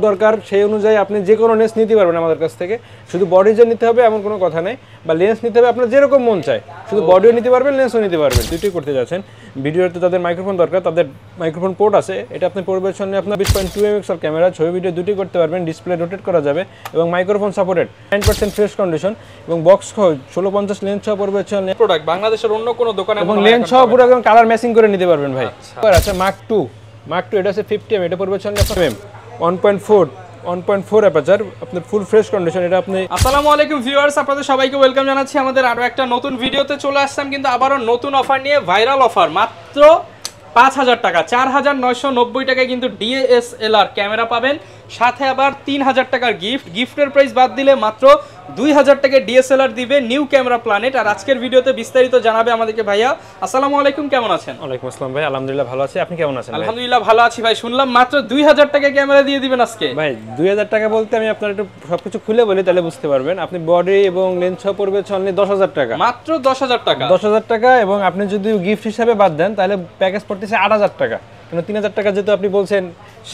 দরকার সেই অনুযায়ী আপনি যে কোনো লেন্স নিতে পারবেন আমাদের কাছ থেকে। শুধু বডি যে নিতে হবে এমন কোনো কথা নেই, বা লেন্স নিতে হবে আপনার যেরকম মন চায়, শুধু বডিও নিতে পারবেন লেন্সও নিতে পারবেন, দুটোই করতে যাচ্ছেন। ভিডিওতে তাদের মাইক্রোফোন দরকার, তাদের মাইক্রোফোন পোর্ট আছে, এটা আপনি পড়বের সামনে আপনার 20.2 মেগাপিক্সেল ক্যামেরা, ছবি ভিডিও দুটোই করতে পারবেন, ডিসপ্লে রোটেট করা যাবে এবং মাইক্রোফোন সাপোর্টেড, 9% ফ্রেশ কন্ডিশন এবং বক্স 1650 লেন্স সহ পড়বে হচ্ছে প্রোডাক্ট বাংলাদেশের অন্য কোনো দোকানে এবং লেন্স সহ পুরো একদম কালার ম্যাচিং করে নিতে পারবেন ভাই। আচ্ছা মার্ক 2 এটা আছে 50 এটা পড়বে হচ্ছে আপনার 1.4 অ্যাপারচার, আপনার ফুল ফ্রেশ কন্ডিশন। এটা আপনি আসসালামু আলাইকুম ভিউয়ার্স, আপনাদের সবাইকে ওয়েলকাম জানাচ্ছি আমাদের আরো একটা নতুন ভিডিওতে। চলে আসলাম কিন্তু আবারও নতুন অফার নিয়ে, ভাইরাল অফার। মাত্র 5000 টাকা, 4990 টাকায় কিন্তু DSLR ক্যামেরা পাবেন, সাথে আবার 3000 টাকার গিফটের প্রাইস বাদ দিলে মাত্র 2000 টাকায় DSLR দিবে নিউ ক্যামেরা প্ল্যানেট। আর আজকের ভিডিওতে বিস্তারিত জানাবে আমাদেরকে ভাইয়া। আসসালামু আলাইকুম, কেমন আছেন? ওয়ালাইকুম আসসালাম ভাই, আলহামদুলিল্লাহ ভালো আছি, আপনি কেমন আছেন? আলহামদুলিল্লাহ ভালো আছি ভাই। শুনলাম মাত্র 2000 টাকায় ক্যামেরা দিয়ে দিবেন আজকে। ভাই 2000 টাকা বলতে আমি আপনার একটু সবকিছু খুলে বলি তাহলে বুঝতে পারবেন। আপনি বডি এবং লেন্স সহ পড়বে অনলি 10000 টাকা, মাত্র 10000 টাকা। 10000 টাকা, এবং আপনি যদি গিফট হিসাবে বাদ দেন তাহলে প্যাকেজ পড়তেছে 8000 টাকা। কেন 3000 টাকা যেহেতু আপনি বলছেন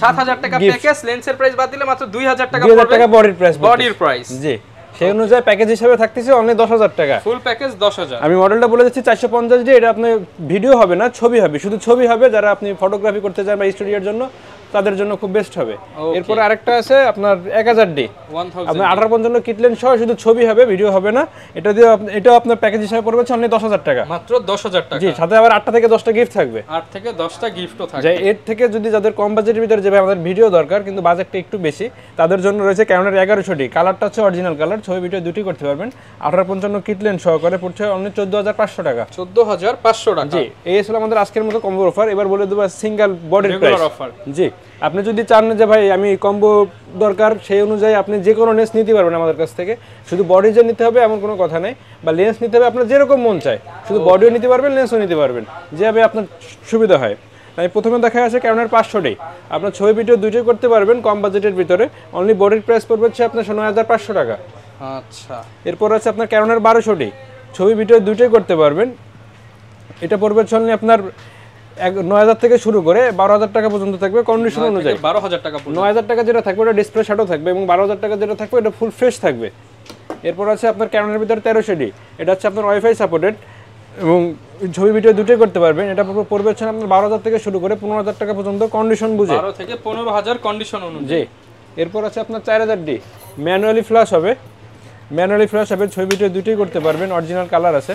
7000 টাকা প্যাকেজ, লেন্সের প্রাইস বাদ দিলে মাত্র 2000 টাকা পড়বে, 2000 টাকা বডির প্রাইস। জি, সেই অনুযায়ী প্যাকেজ হিসাবে থাকতেছে অনলি 10000 টাকা, ফুল প্যাকেজ 10000। আমি মডেলটা বলে দিচ্ছি 450D। এটা আপনার ভিডিও হবে না, ছবি হবে, শুধু ছবি হবে। যারা আপনি ফটোগ্রাফি করতে চান বা স্টুডিওর জন্য তাদের জন্য খুব বেস্ট হবে। এরপরে আরেকটা আছে আপনার 1000D, আপনার 1855 কিট লেন্স সহ শুধু ছবি হবে, ভিডিও হবে না। এটা দিয়ে এটাও আপনার প্যাকেজ হিসাবে পড়বে অনলি 10000 টাকা, মাত্র 10000 টাকা। জি, সাথে আবার 8টা থেকে 10টা গিফট থাকবে, 8 থেকে 10টা গিফটও থাকবে। যে এর থেকে যদি যাদের কম বাজেটের ভিতরে যাবে, আমাদের ভিডিও দরকার কিন্তু বাজেটটা একটু বেশি, তাদের জন্য রয়েছে ক্যানোনের 1100D। কালারটা হচ্ছে অরিজিনাল কালার, ছবি ভিডিও দুটি করতে পারবেন। 1855 কিট লেন্স সহকারে পড়ছে অনলি 14500 টাকা, 14500 টাকা। জি, এই ছিল আমাদের আজকের মতো কম্বো অফার। এবার বলে দেবো সিঙ্গেল বডির প্রাইস অফার। জি, আপনি যদি চান যে ভাই আমি কম্বো দরকার সেই অনুযায়ী আপনি যে কোনো লেন্স নিতে পারবেন আমাদের কাছ থেকে। শুধু বডি যে নিতে হবে এমন কোনো কথা নেই, বা লেন্স নিতে হবে আপনার যেরকম মন চায়, শুধু বডিও নিতে পারবেন, লেন্সও নিতে পারবেন, যেভাবে আপনার সুবিধা হয়। তাই প্রথমে দেখা আছে ক্যানোনের 500D, আপনার ছবি ভিডিও দুটোই করতে পারবেন কম বাজেটের ভিতরে। অনলি বডির প্রাইস পড়বে হচ্ছে আপনার 9500 টাকা। আচ্ছা, এরপর আছে আপনার ক্যানোনের 1200D, ছবি ভিডিও দুটোই করতে পারবেন। এটা পড়বে অনলি আপনার 9000 থেকে শুরু করে 12000 টাকা পর্যন্ত থাকবে কন্ডিশন অনুযায়ী। 12000 টাকা, 9000 টাকা যেটা থাকবে ওটা ডিসপ্লে শাটও থাকবে, এবং 12000 টাকা যেটা থাকবে এটা ফুল ফ্রেশ থাকবে। এরপর আছে আপনার ক্যানোনের ভিতরে 1300D, এটা হচ্ছে আপনার ওয়াইফাই সাপোর্টেড এবং ছবি ভিডিও দুটোই করতে পারবেন। এটা পড়বে হচ্ছে আপনার 12000 থেকে শুরু করে 15000 টাকা পর্যন্ত কন্ডিশন বুঝে, 12 থেকে 15000 কন্ডিশন অনুযায়ী। জি, এরপর আছে আপনার 4000D, ম্যানুয়ালি ফ্ল্যাশ হবে, ছবি ভিডিও দুটোই করতে পারবেন, অরিজিনাল কালার আছে।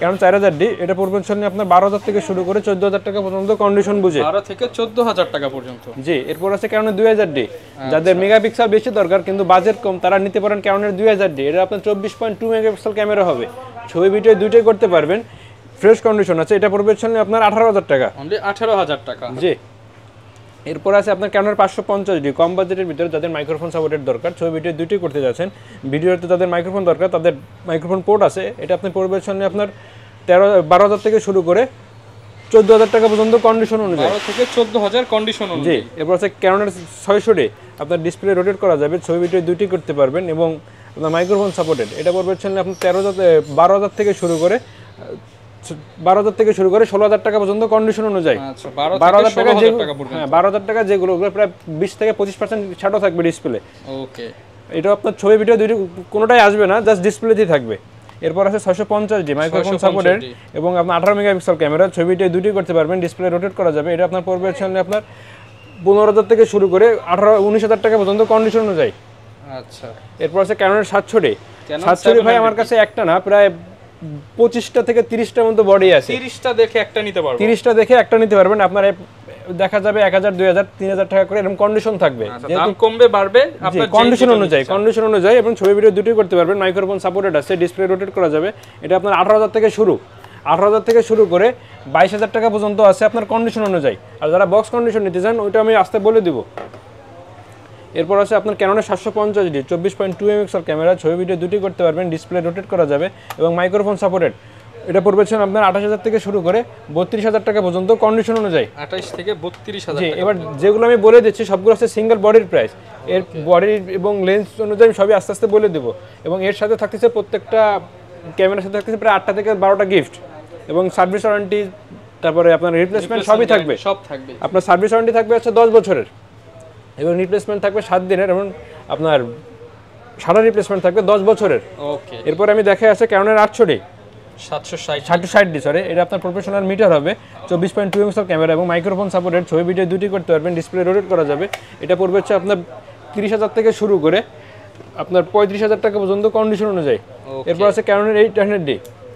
কারণ 4000D এটা পড়বে হচ্ছে আপনার 12000 থেকে শুরু করে 14000 টাকা পর্যন্ত কন্ডিশন বুঝে, 12 থেকে 14000 টাকা পর্যন্ত। জি, এরপর আছে ক্যানোনের 2000D, যাদের মেগাপিক্সেল বেশি দরকার কিন্তু বাজেট কম তারা নিতে পারেন ক্যানোনের 2000D। এটা আপনার 24.2 মেগাপিক্সেল ক্যামেরা হবে, ছবি ভিডিও দুটোই করতে পারবেন, ফ্রেশ কন্ডিশন আছে। এটা পড়বে হচ্ছে আপনার 18000 টাকা, অনলি 18000 টাকা। জি, এরপর আছে আপনার ক্যানোনের 550D, কম বাজেটের ভিতরে যাদের মাইক্রোফোন সাপোর্টেড দরকার, ছবি ভিডিও দুটোই করতে যাচ্ছেন, ভিডিওতে তাদের মাইক্রোফোন দরকার, তাদের মাইক্রোফোন পোর্ট আছে। এটা আপনি পড়বে হচ্ছে আপনার 12000 থেকে শুরু করে 14000 টাকা পর্যন্ত কন্ডিশন অনুযায়ী, 12 থেকে 14000 কন্ডিশন অনুযায়ী। জি, এরপর আছে ক্যানোনের 600D, আপনার ডিসপ্লে রোটেট করা যাবে, ছবি ভিডিও দুটোই করতে পারবেন এবং আপনার মাইক্রোফোন সাপোর্টেড। এটা পড়বে হচ্ছে আপনার 12000 থেকে শুরু করে 16000 টাকা পর্যন্ত কন্ডিশন অনুযায়ী। আচ্ছা, 12000 টাকা পর্যন্ত। হ্যাঁ, 12000 টাকা যেগুলো প্রায় 20 থেকে 25% ছাড়ও থাকবে ডিসপ্লে। ওকে, এটা আপনার ছবি ভিডিও দুটো কোনোটাই আসবে না, জাস্ট ডিসপ্লেতেই থাকবে। এরপর আছে 650D, মাইক্রোফোন সাপোর্টেড এবং আপনার 18 মেগাপিক্সেল ক্যামেরা, ছবি ভিডিও দুটোই করতে পারবেন, ডিসপ্লে রোটেট করা যাবে। এটা আপনার পড়বে হচ্ছে আপনার 15000 থেকে শুরু করে 19000 টাকা পর্যন্ত কন্ডিশন অনুযায়ী। আচ্ছা, এরপর আছে ক্যানোনের 700D। ভাই আমার কাছে একটা না, প্রায় 25টা থেকে 30টার মতো বডি আছে। 30টা দেখে একটা নিতে পারবেন, 30টা দেখে একটা নিতে পারবেন। আপনার দেখা যাবে 1000, 2000, 3000 টাকা করে এরকম কন্ডিশন থাকবে, দাম কমবে বাড়বে আপনার কন্ডিশন অনুযায়ী, এবং ছবি ভিডিও দুটোই করতে পারবেন, মাইক্রোফোন সাপোর্টেড আছে, ডিসপ্লে রোটেট করা যাবে। এটা আপনার 18000 থেকে শুরু করে 22000 টাকা পর্যন্ত আছে আপনার কন্ডিশন অনুযায়ী। আর যারা বক্স কন্ডিশন নিতে চান ওইটা আমি আস্তে বলে দিব। এরপর আছে আপনার ক্যানোনের 750D, 24.2 মেগাপিক্সেল ক্যামেরা, ছবি ভিডিও দুটোই করতে পারবেন, ডিসপ্লে রোটেট করা যাবে এবং মাইক্রোফোন সাপোর্টেড। এটা পড়বে আপনার 28000 থেকে শুরু করে 32000 টাকা পর্যন্ত কন্ডিশন অনুযায়ী, 28 থেকে 32000 জি। টাকা। এবার যেগুলো আমি বলে দিচ্ছি সবগুলো আছে সিঙ্গেল বডির প্রাইস, এর বডি এবং লেন্স অনুযায়ী সবই আস্তে আস্তে বলে দেবো। এবং এর সাথে থাকতেছে প্রত্যেকটা ক্যামেরার সাথে থাকতেছে প্রায় 8টা থেকে 12টা গিফট এবং সার্ভিস ওয়ারেন্টি, তারপরে আপনার রিপ্লেসমেন্ট সবই থাকবে, সব থাকবে। আপনার সার্ভিস ওয়ারেন্টি থাকবে হচ্ছে 10 বছরের, এবং রিপ্লেসমেন্ট থাকবে 7 দিনের এবং আপনার সারা রিপ্লেসমেন্ট থাকবে 10 বছরের। ওকে, এরপর আমি দেখে আছে ক্যাননের 800D 760 সরি, এটা আপনার প্রফেশনাল মিটার হবে, 24.2 এমএক্সেল ক্যামেরা এবং মাইক্রোফোন সাপোর্টেড, ছবি ভিডিও দুটি করতে পারবেন, ডিসপ্লে রোটেট করা যাবে। এটা পড়বে হচ্ছে আপনার 30,000 থেকে শুরু করে আপনার 35,000 টাকা পর্যন্ত কন্ডিশন অনুযায়ী। এরপর আছে ক্যাননের 800D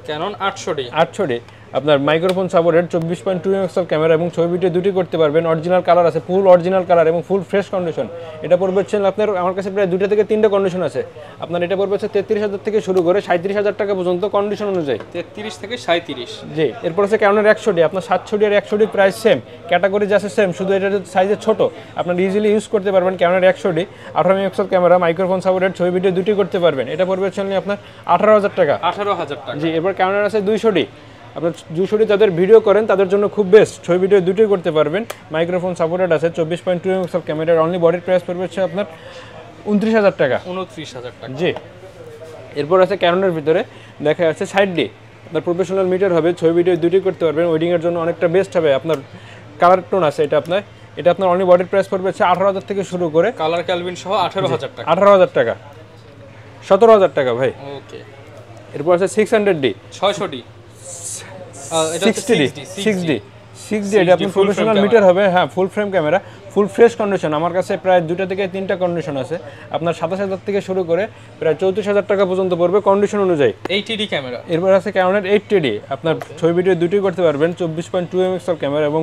ক্যানন 800D আপনার মাইক্রোফোন সাপোর্টেড, 24.2 এমএক্সেল ক্যামেরা এবং ছবি ভিডিও দুটি করতে পারবেন। অরিজিনাল কালার আছে, ফুল অরিজিনাল কালার এবং ফুল ফ্রেশ কন্ডিশন। এটা পড়বে হচ্ছে আপনার, আমার কাছে প্রায় 2 থেকে 3টা কন্ডিশন আছে। আপনার এটা পড়বে হচ্ছে 33,000 থেকে শুরু করে 37,000 টাকা পর্যন্ত কন্ডিশন অনুযায়ী। 33 থেকে 37। জি, এরপর আছে ক্যাননের 100D, আপনার 700D আর 100D প্রাইস সেম, ক্যাটাগরি আছে সেম, শুধু এটা সাইজে ছোট, আপনার ইজিলি ইউজ করতে পারবেন। ক্যাননের 100D 18 megapixel camera, microphone supported, ছবি ভিডিও দুটি করতে পারবেন। এটা পড়বে হচ্ছে আপনার 18,000 টাকা। 18,000 টাকা। জি, এরপর ক্যাননের আছে 200D, আপনার 200D যাদের ভিডিও করেন তাদের জন্য খুব বেস্ট, ছবি ভিডিও দুটোই করতে পারবেন। মাইক্রোফোন সাপোর্টেড আছে, 24.2 এমএক্সেল ক্যামেরার, অনলি বডির প্রাইস পড়বে হচ্ছে আপনার 29,000 টাকা। 29,000 টাকা। জি, এরপর আছে ক্যাননের ভিতরে দেখা যাচ্ছে 60D, আপনার প্রফেশনাল মিটার হবে, ছবি ভিডিও দুটোই করতে পারবেন, ওয়েডিংয়ের জন্য অনেকটা বেস্ট হবে। আপনার কালার টোন আছে, এটা আপনার অনলি বডির প্রাইস পড়বে হচ্ছে 18,000 থেকে শুরু করে কালার ক্যালভিন সহ 18,000 টাকা। 18,000 টাকা, 17,000 টাকা ভাই। ওকে, এরপর আছে 600D 600D, এটা 6D, এটা আপনার প্রফেশনাল মিটার হবে, হ্যাঁ, ফুল frame camera, full fresh condition. আমার কাছে প্রায় 2 থেকে 3টা কন্ডিশন আছে। আপনার 27,000 থেকে শুরু করে প্রায় 34,000 টাকা পর্যন্ত পড়বে কন্ডিশন অনুযায়ী। 80D camera. এরপর আছে ক্যাননের 80D, আপনার ছবি ভিডিও দুটোই করতে পারবেন, 24.2 এমএক্সেল ক্যামেরা এবং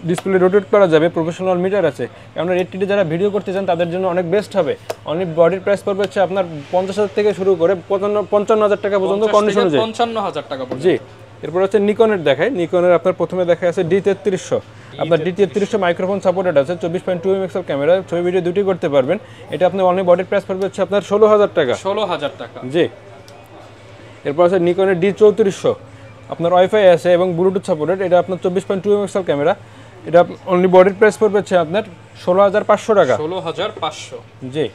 ডিসপ্লে রোটেট করা যাবে, প্রফেশনাল মিটার আছে। ক্যাননের 80D যারা ভিডিও করতে চান তাদের জন্য অনেক বেস্ট হবে। অনলি বডির প্রাইস পড়বে হচ্ছে আপনার 50,000 থেকে শুরু করে 55,000 টাকা পর্যন্ত কন্ডিশন অনুযায়ী। 55,000 টাকা পর্যন্ত। জি, এরপর হচ্ছে নিকনের দেখায়। নিকনের আপনার প্রথমে দেখা আছে D3300, আপনার D3300 মাইক্রোফোন সাপোর্টেড আছে, 24.2 এমএক্সেল ক্যামেরা, ছবি ভিডিও দুটি করতে পারবেন। এটা আপনি অনলি বডির প্রাইস পড়বে হচ্ছে আপনার 16,000 টাকা। 16,000 টাকা। জি, এরপর আছে নিকনের D3400, আপনার ওয়াইফাই আছে এবং ব্লুটুথ সাপোর্টেড, এটা আপনার 24.2 এমএক্সেল ক্যামেরা, এটা অনলি বডির প্রাইস পড়বে হচ্ছে আপনার 16,500 টাকা। 16,500। জি,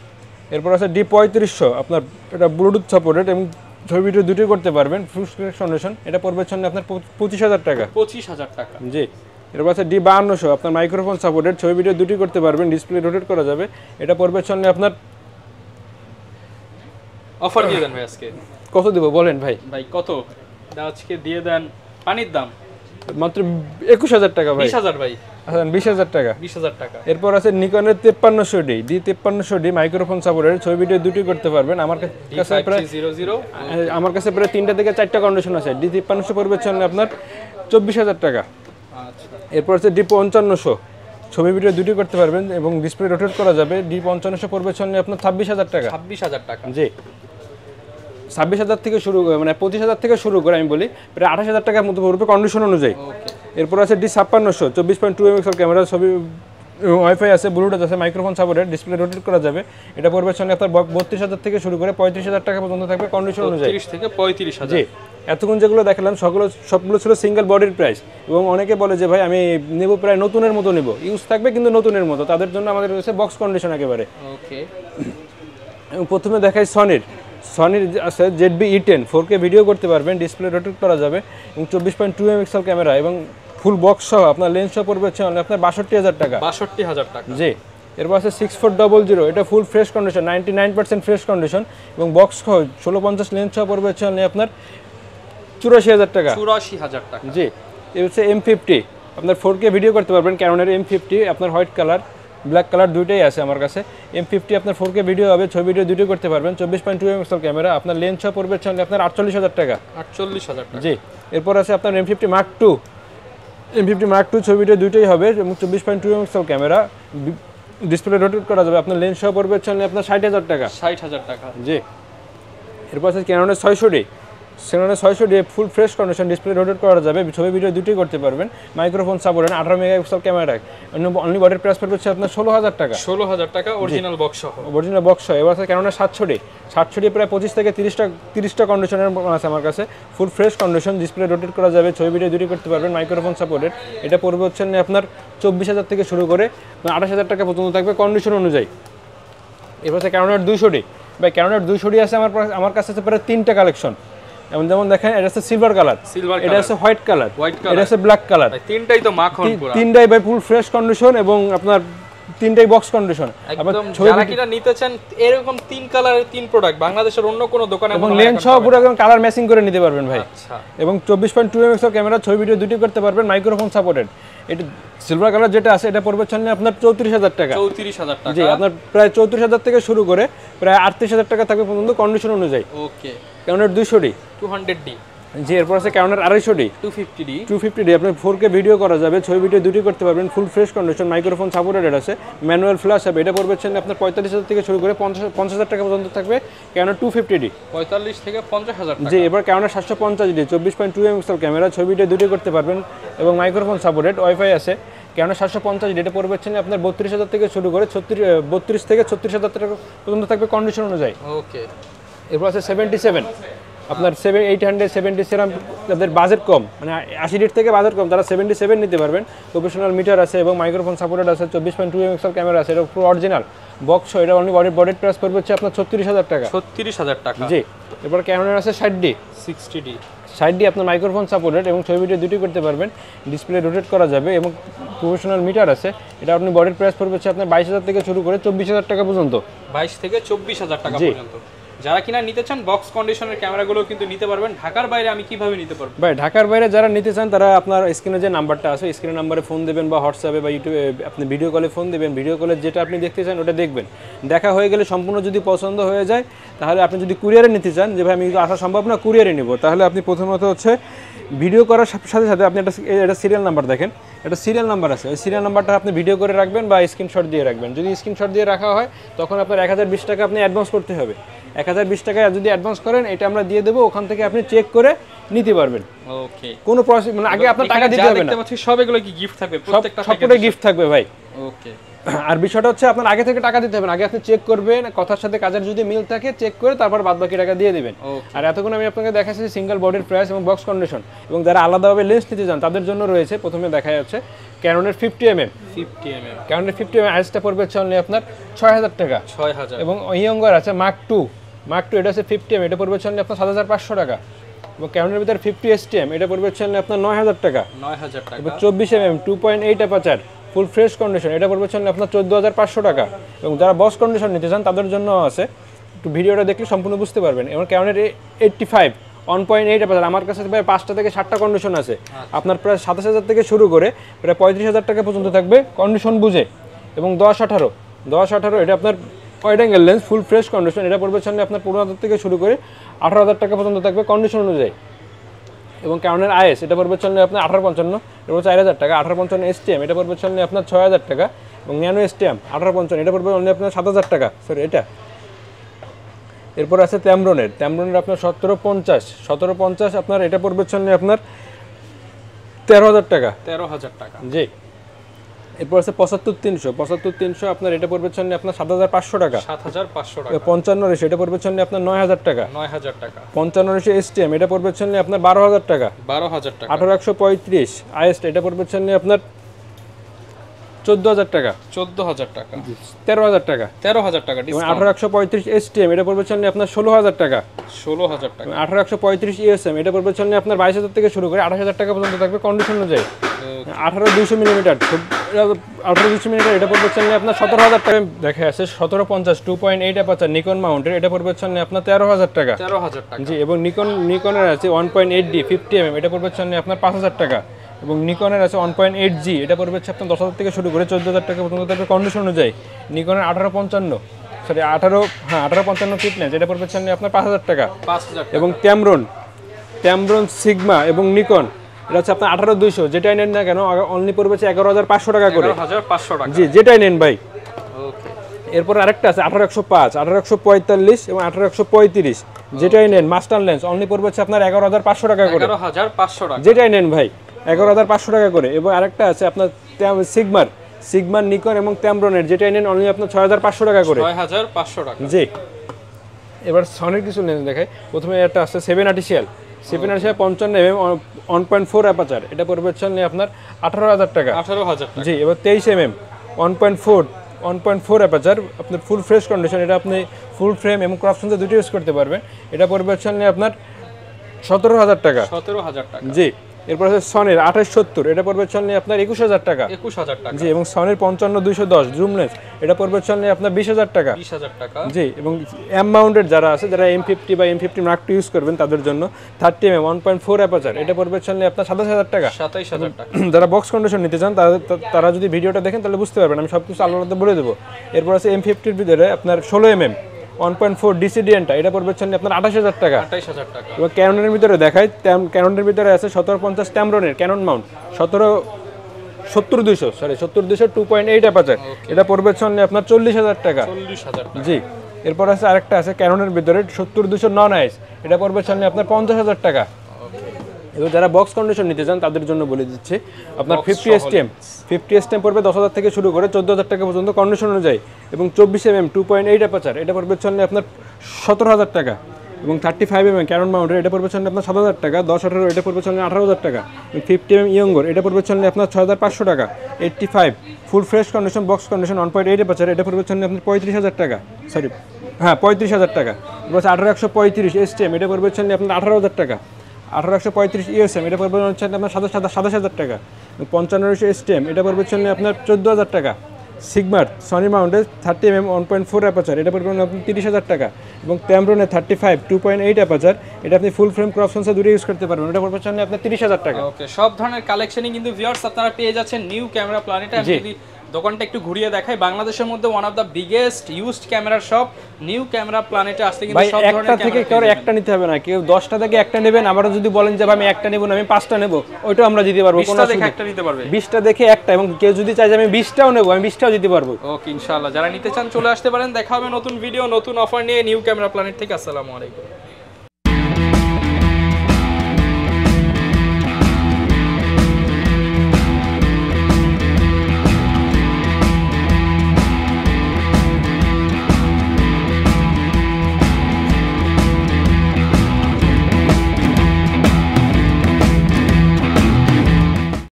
এরপর আছে D3500, আপনার এটা ব্লুটুথ সাপোর্টেড এবং ছবি ভিডিও দুটোই করতে পারবেন, ফুল স্ক্রিন কন্ডিশন। এটা পড়বে হচ্ছে আপনার 25,000 টাকা। 25,000 টাকা। জি, এরপর আছে D5200, আপনার মাইক্রোফোন সাপোর্টেড, ছবি ভিডিও দুটোই করতে পারবেন, ডিসপ্লে রোটেট করা যাবে। এটা পড়বে হচ্ছে আপনার, অফার দিয়ে দেন ভাই আজকে। কত দেবো বলেন ভাই? ভাই কত আজকে দিয়ে দেন? পানির দাম মাত্র 21,000 টাকা ভাই। 20,000 ভাই। আচ্ছা, 20,000 টাকা। 20,000 টাকা। এরপর আছে নিকনের 5300D, D5300D মাইক্রোফোন সাপোর্টেড, ছবি ভিডিও দুটি করতে পারবেন। আমার কাছে প্রায় 3টা থেকে 4টা কন্ডিশন আছে। D5300 পড়বে হচ্ছে আপনার 24,000 টাকা। আচ্ছা, এরপর আছে D5500, ছবি ভিডিও দুটি করতে পারবেন এবং ডিসপ্লে রোটেট করা যাবে। D5500 পড়বে হচ্ছে আপনার 26,000 টাকা। 26,000 টাকা। জি, 26,000 থেকে শুরু করে, মানে 25,000 থেকে শুরু করে আমি বলি, প্রায় 28,000 টাকার মতো পড়বে কন্ডিশন অনুযায়ী। এরপর আছে D5600, 24.2 এমএক্সেল ক্যামেরা, ছবি ওয়াইফাই আছে, ব্লুটুথ আছে, মাইক্রোফোন সাপোর্টেড, ডিসপ্লে রোটেট করা যাবে। এটা পড়বে হচ্ছে আপনার 32,000 থেকে শুরু করে 35,000 টাকা পর্যন্ত থাকবে কন্ডিশন অনুযায়ী। 30 থেকে 35,000। জি, এতক্ষণ যেগুলো দেখালাম সবগুলো ছিল সিঙ্গেল বডির প্রাইস। এবং অনেকে বলে যে ভাই আমি নেব প্রায় নতুনের মতো নেব, ইউজ থাকবে কিন্তু নতুনের মতো, তাদের জন্য আমাদের রয়েছে বক্স কন্ডিশন একেবারে। ওকে, এবং প্রথমে দেখাই সনির আছে ZB E10, 4K ভিডিও করতে পারবেন, ডিসপ্লে রোটেট করা যাবে এবং 24.2 এমএক্সেল ক্যামেরা এবং ফুল বক্স সহ আপনার লেন্স সহ পড়বে হচ্ছে আপনার 62,000 টাকা। 62,000 টাকা। জি, এরপর আছে 6400, এটা full fresh condition, 99% fresh condition এবং বক্স সহ 1650 লেন্স সহ পড়বে হচ্ছে আপনার 84,000 টাকা। 84,000 টাকা। জি, এই হচ্ছে M50, আপনার 4K ভিডিও করতে পারবেন। ক্যাননের M50, আপনার হোয়াইট কালার ব্ল্যাক কালার দুইটাই আছে আমার কাছে। M50 আপনার 4K ভিডিও হবে, ছবি ভিডিও দুটোই করতে পারবেন, 24.2 এমএক্সেল ক্যামেরা, আপনার লেন্স সহ পড়বে হচ্ছে আপনার 48,000 টাকা। 48,000 টাকা। জি, এরপর আছে আপনার M50 Mark II, ছবি ভিডিও দুটোই হবে এবং 24.2 এমএক্সেল ক্যামেরা, ডিসপ্লে রোটেট করা যাবে, আপনার লেন্স সহ পড়বে হচ্ছে আপনার 60,000 টাকা। 60,000 টাকা। জি, এরপর আছে ক্যাননের 600D, full fresh condition, display rotate করা যাবে, ছবি ভিডিও দুটোই করতে পারবেন, microphone supported, 18 megapixel camera, only বডির প্রাইস পড়বে হচ্ছে আপনার 16,000 টাকা। 16,000 টাকা অরিজিনাল বক্স সহ। অরিজিনাল বক্স সহ। এবার আছে ক্যাননের 700D, প্রায় 25 থেকে 30টা কন্ডিশনের আছে আমার কাছে, full fresh condition, display rotate করা যাবে, ছবি ভিডিও দুটোই করতে পারবেন, মাইক্রোফোন সাপোর্টেড। এটা পড়বে হচ্ছে আপনার 24,000 থেকে শুরু করে 28,000 টাকা পর্যন্ত থাকবে কন্ডিশন অনুযায়ী। এবার আছে ক্যাননের 200D, ক্যাননের 200D আছে আমার কাছে আছে প্রায় 3টা কালেকশন। যেমন দেখেন, এটা আছে সিলভার কালার, এটা আছে হোয়াইট কালার, এটা আছে ব্ল্যাক কালার, তিনটাই তো মাখন পুরো। তিনটাই ভাই ফুল ফ্রেশ কন্ডিশন এবং আপনার তিনটাই বক্স কন্ডিশন। একদম যারা কিনা নিতে চান এরকম তিন কালারের তিন প্রোডাক্ট বাংলাদেশের অন্য কোনো দোকানে এবং লেন্স সহ পুরো একদম কালার ম্যাচিং করে নিতে পারবেন ভাই। আচ্ছা, এবং 24.2 এমএক্স ক্যামেরা, ছবি ভিডিও দুটি করতে পারবেন, মাইক্রোফোন সাপোর্টেড। এটা সিলভার কালার যেটা আছে এটা পড়বে চললে আপনার 34,000 টাকা। 34,000 টাকা। জি, আপনার প্রায় 34,000 থেকে শুরু করে প্রায় 38,000 টাকা থাকবে পর্যন্ত কন্ডিশন অনুযায়ী। ওকে, ক্যানোনের 200D 200D। জি, এরপর আছে ক্যানোনের 250D 250D। আপনি 4K ভিডিও করা যাবে, ছবি ভিডিও দুটি করতে পারবেন, full fresh condition, microphone supported আছে, ম্যানুয়াল ফ্ল্যাশ হবে। এটা পড়বে হচ্ছে আপনার 45,000 থেকে শুরু করে 50,000 টাকা পর্যন্ত থাকবে ক্যানোন 250D। 45 থেকে 50,000 টাকা। জি, এবার ক্যানোনের 750D 24.2 এমএক্স ক্যামেরা, ছবি ভিডিও দুটি করতে পারবেন এবং মাইক্রোফোন সাপোর্টেড, ওয়াইফাই আছে। ক্যানোনের 750D এটা পড়বে হচ্ছে আপনার 32,000 থেকে শুরু করে 32 থেকে 36,000 টাকা পর্যন্ত থাকবে কন্ডিশন অনুযায়ী। ওকে, এরপর আছে 77 আপনার 877 তাদের বাজেট কম, মানে 80 রেট থেকে বাজেট কম, তারা 77 নিতে পারবেন। প্রফেশনাল মিটার আছে এবং মাইক্রোফোন সাপোর্টেড আছে, 24.2 এমএক্স ক্যামেরা আছে, এটা পুরো অরিজিনাল বক্স। এটা অনলি বডির প্রাইস পড়বে হচ্ছে আপনার 36,000 টাকা। 36,000 টাকা। জি, এরপর ক্যানোনের আছে 60D আপনার মাইক্রোফোন সাপোর্টেড এবং ছবি ভিডিও দুটি করতে পারবেন, ডিসপ্লে রোটেট করা যাবে এবং প্রফেশনাল মিটার আছে। এটা আপনি বডির প্রাইস পড়বে হচ্ছে আপনার 22,000 থেকে শুরু করে 24,000 টাকা পর্যন্ত। 22 থেকে 24,000 টাকা পর্যন্ত। যারা কিনা নিতে চান বক্স কন্ডিশনের ক্যামেরাগুলো কিন্তু নিতে পারবেন। ঢাকার বাইরে আমি কিভাবে নিতে পারবো ভাই? ঢাকার বাইরে যারা নিতে চান তারা আপনার স্ক্রিনে যে নাম্বারটা আছে স্ক্রিনের নাম্বারে ফোন দেবেন বা হোয়াটসঅ্যাপে বা ইউটিউবে আপনি ভিডিও কলে ফোন দেবেন। ভিডিও কলে যেটা আপনি দেখতে চান ওটা দেখবেন, দেখা হয়ে গেলে সম্পূর্ণ যদি পছন্দ হয়ে যায় তাহলে আপনি যদি কুরিয়ারে নিতে চান, যে ভাই আমি আসা সম্ভব না কুরিয়ারে নিব, তাহলে আপনি প্রথমত হচ্ছে ভিডিও করার সাথে সাথে আপনি একটা সিরিয়াল নাম্বার দেখেন, একটা সিরিয়াল নাম্বার আছে, ওই সিরিয়াল নাম্বারটা আপনি ভিডিও করে রাখবেন বা স্ক্রিনশট দিয়ে রাখবেন। যদি স্ক্রিনশট দিয়ে রাখা হয় তখন আপনার 1020 টাকা আপনি অ্যাডভান্স করতে হবে। 1020 টাকা যদি অ্যাডভান্স করেন এটা আমরা দিয়ে দেবো, ওখান থেকে আপনি চেক করে নিতে পারবেন। ওকে, কোনো প্রসেস মানে আগে আপনার টাকা দিতে হবে না। সব এগুলো কি গিফট থাকবে? প্রত্যেকটা সবটাই গিফট থাকবে ভাই। ওকে, আর বিষয়টা হচ্ছে আপনার আগে থেকে টাকা দিতে হবে না, আগে আপনি চেক করবেন, কথার সাথে কাজের যদি মিল থাকে চেক করে তারপর বাদবাকি টাকা দিয়ে দিবেন। আর এতক্ষণ আমি আপনাকে দেখাচ্ছি সিঙ্গেল বডির প্রাইস এবং বক্স কন্ডিশন, এবং যারা আলাদাভাবে লেন্স নিতে চান তাদের জন্য রয়েছে। প্রথমে দেখা যাচ্ছে ক্যানোনের 50mm ক্যানোনের 50mm আইসটা পড়বে হচ্ছে অনলি আপনার 6,000 টাকা। 6,000। এবং ইয়ঙ্গার আছে মার্ক টু এটা হচ্ছে 50mm, এটা পড়বে হচ্ছে অনলি আপনার 7,500 টাকা। এবং ক্যানোনের ভিতরে 50STM এটা পড়বে হচ্ছে অনলি আপনার 9,000 টাকা। 9,000 টাকা। এবং 24mm 2.8 aperture full fresh condition এটা পড়বে হচ্ছে আপনার 14,500 টাকা। এবং যারা বক্স কন্ডিশন নিতে চান তাদের জন্য আছে, একটু ভিডিওটা দেখলে সম্পূর্ণ বুঝতে পারবেন। এবং ক্যানোনের 85 1.8 অ্যাপারচার আমার কাছে প্রায় 5টা থেকে 7টা কন্ডিশন আছে। আপনার প্রায় 27,000 থেকে শুরু করে প্রায় 35,000 টাকা পর্যন্ত থাকবে কন্ডিশন বুঝে। এবং 10-18 এটা আপনার wide angle lens full fresh condition, এটা পড়বে হচ্ছে আপনার 15,000 থেকে শুরু করে 18,000 টাকা পর্যন্ত থাকবে কন্ডিশন অনুযায়ী। এবং ক্যানোনের আইএস এটা পড়বে হচ্ছে আপনার 1855, এটা পড়বে 4,000 টাকা। 1855 STM এটা পড়বে হচ্ছে আপনার 6,000 টাকা। এবং ন্যানো STM 1855 এটা পড়বে অনলি আপনার 7,000 টাকা, সরি এটা। এরপর আছে ট্যামরনের আপনার 1750 আপনার এটা পড়বে হচ্ছে আপনার 13,000 টাকা। 13,000 টাকা, জি। এরপর আছে 75-300 আপনার এটা পড়বে হচ্ছে আপনার 7,500 টাকা। 7,500 টাকা। 55 এটা পড়বে হচ্ছে আপনার 9,000 টাকা। 9,000 টাকা। 55 STM এটা পড়বে হচ্ছে আপনার 12,000 টাকা। 12,000 টাকা। 1835 IS এটা পড়বে হচ্ছে আপনার 14,000 টাকা। 14,000 টাকা। 13,000 টাকা। 13,000 টাকা এবং ডিসকাউন্ট। 1835 STM এটা পড়বে হচ্ছে আপনার 16,000 টাকা। 16,000 টাকা। 1835 ESM এটা পড়বে হচ্ছে আপনার 22,000 থেকে শুরু করে 28,000 টাকা পর্যন্ত থাকবে কন্ডিশন অনুযায়ী। 18-200 মিলিমিটার এটা পড়বে হচ্ছে আপনার 17,000 টাকা। দেখা আছে 1750 2.8 অ্যাপারচার নিকন মাউন্টের এটা পড়বে হচ্ছে আপনার 13,000 টাকা। 13,000 টাকা। জি। এবং নিকনের আছে 1.8D 50mm এটা পড়বে হচ্ছে আপনার 5,000 টাকা। এবং নিকনের আছে 1.8G এটা পড়বে হচ্ছে আপনার 10,000 থেকে শুরু করে 14,000 টাকা পর্যন্ত থাকবে কন্ডিশন অনুযায়ী। নিকনের 1855 ফিটনেস এটা পড়বে হচ্ছে আপনার 5,000 টাকা। 5,000 টাকা। এবং ট্যামরন সিগমা এবং নিকন এটা হচ্ছে আপনার 18-200 যেটাই নেন না কেন অনলি পড়বে হচ্ছে 11,500 টাকা করে। 11,500 টাকা। জি, যেটাই নেন ভাই। ওকে। এরপর আরেকটা আছে 1805 1845 এবং 1835 যেটাই নেন মাস্টার লেন্স অনলি পড়বে হচ্ছে আপনার 11,500 টাকা করে। 11,500 টাকা। যেটাই নেন ভাই 11,500 টাকা করে। এবং আরেকটা আছে আপনার সিগমার নিকন এবং ট্যামরনের যেটাই নেন অনলি আপনার 6,500 টাকা করে। 6,500 টাকা। জি। এবার সনির কিছু লেন্স দেখাই। প্রথমে একটা আছে 7 আর্টিফিশিয়াল 55mm 1.4 অ্যাপারচার এটা পড়বে হচ্ছে আপনার 18,000 টাকা। 18,000 টাকা। জি। এবার 23mm 1.4 অ্যাপারচার আপনার ফুল ফ্রেশ কন্ডিশন এটা আপনি ফুল ফ্রেম এবং ক্রপ সেন্সর দুটো ইউজ করতে পারবেন। এটা পড়বে হচ্ছে আপনার 17,000 টাকা। 17,000 টাকা। জি। এরপর আছে সনির 2870, এটা পড়বে হচ্ছে অনলি আপনার 21000 টাকা। 21000 টাকা। জি, এবং সনির 55210 জুমলেস, এটা পড়বে হচ্ছে অনলি আপনার 20000 টাকা। 20000 টাকা। জি, এবং এম মাউন্টেড যারা আছে, যারা M50 বা M50 Mark II ইউজ করবেন তাদের জন্য 30mm 1.4 অ্যাপারচার, এটা পড়বে হচ্ছে অনলি আপনার 27000 টাকা। 27000 টাকা। যারা বক্স কন্ডিশন নিতে চান তারা যদি ভিডিওটা দেখেন তাহলে বুঝতে পারবেন, আমি সব কিছু আলাদা বলে দেবো। এরপর আছে M50 ভিতরে আপনার 16mm 1.4 DCDNটা, এটা পড়বে হচ্ছে আপনার 28000 টাকা। 28000 টাকা। এবং ক্যাননের ভিতরে দেখাই, ক্যাননের ভিতরে আছে 1750 ট্যামরনের ক্যানন মাউন্ট 70200 2.8 অ্যাপারচার, এটা পড়বে হচ্ছে আপনার 40000 টাকা। 40000 টাকা। জি, এরপর আছে আরেকটা আছে ক্যাননের ভিতরে 70200 নন আইস, এটা পড়বে হচ্ছে আপনার 50000 টাকা। এবার যারা বক্স কন্ডিশন নিতে চান তাদের জন্য বলে দিচ্ছি, আপনার 50 STM পড়বে 10000 থেকে শুরু করে 14000 টাকা পর্যন্ত কন্ডিশন অনুযায়ী, এবং 24mm 2.8 অ্যাপারচার, এটা পড়বে হচ্ছে আপনার 17000 টাকা। এবং 35mm ক্যানন মাউন্টের, এটা পড়বে হচ্ছে আপনার 7000 টাকা। 10-18 এটা পড়বে হচ্ছে 18000 টাকা। 50mm ইয়ঙ্গর, এটা পড়বে হচ্ছে আপনার 6500 টাকা। 85 full fresh condition box condition 1.8 aperture, এটা পড়বে হচ্ছে আপনার 35000 টাকা। সরি, হ্যাঁ 35000 টাকা। এবার 18135 STM, এটা পড়বে হচ্ছে আপনার 18000 টাকা। 18135 ESM, এটা পড়বে হচ্ছে আপনার 27000 টাকা। 5500 STM, এটা পড়বে হচ্ছে আপনার 14000 টাকা। সিগমার সনি মাউন্টের 30mm 1.4 অ্যাপারচার, এটা পড়বে আপনার 30000 টাকা। এবং ট্যামরনের 35 2.8 অ্যাপারচার, এটা আপনি ফুল ফ্রেম ক্রপ সেন্সর দুটো ইউজ করতে পারবেন, এটা পড়বে হচ্ছে আপনার 30000 টাকা। ওকে, সব ধরনের কালেকশনই কিন্তু ভিউয়ার্স আপনারা পেয়ে যাচ্ছেন নিউ ক্যামেরা প্ল্যানেটে। আমি যদি দোকানটা একটু ঘুরিয়ে দেখাই, বাংলাদেশের মধ্যে one of the biggest used ক্যামেরার শপ নিউ ক্যামেরা প্ল্যানেটে আসলে কিন্তু সব ধরনের একটা থেকে কেউ একটা নিতে হবে না, কেউ 10টা থেকে একটা নেবেন। আবার যদি বলেন যে আমি একটা নেব না, আমি 5টা নেব, ওইটাও আমরা দিতে পারবো। কোনো দেখে একটা নিতে পারবে, 20টা দেখে একটা, এবং কেউ যদি চায় যে আমি 20টাও নেব, আমি 20টাও দিতে পারবো। ওকে, ইনশাআল্লাহ যারা নিতে চান চলে আসতে পারেন। দেখা হবে নতুন ভিডিও নতুন অফার নিয়ে নিউ ক্যামেরা প্ল্যানেট থেকে। আসসালামু আলাইকুম।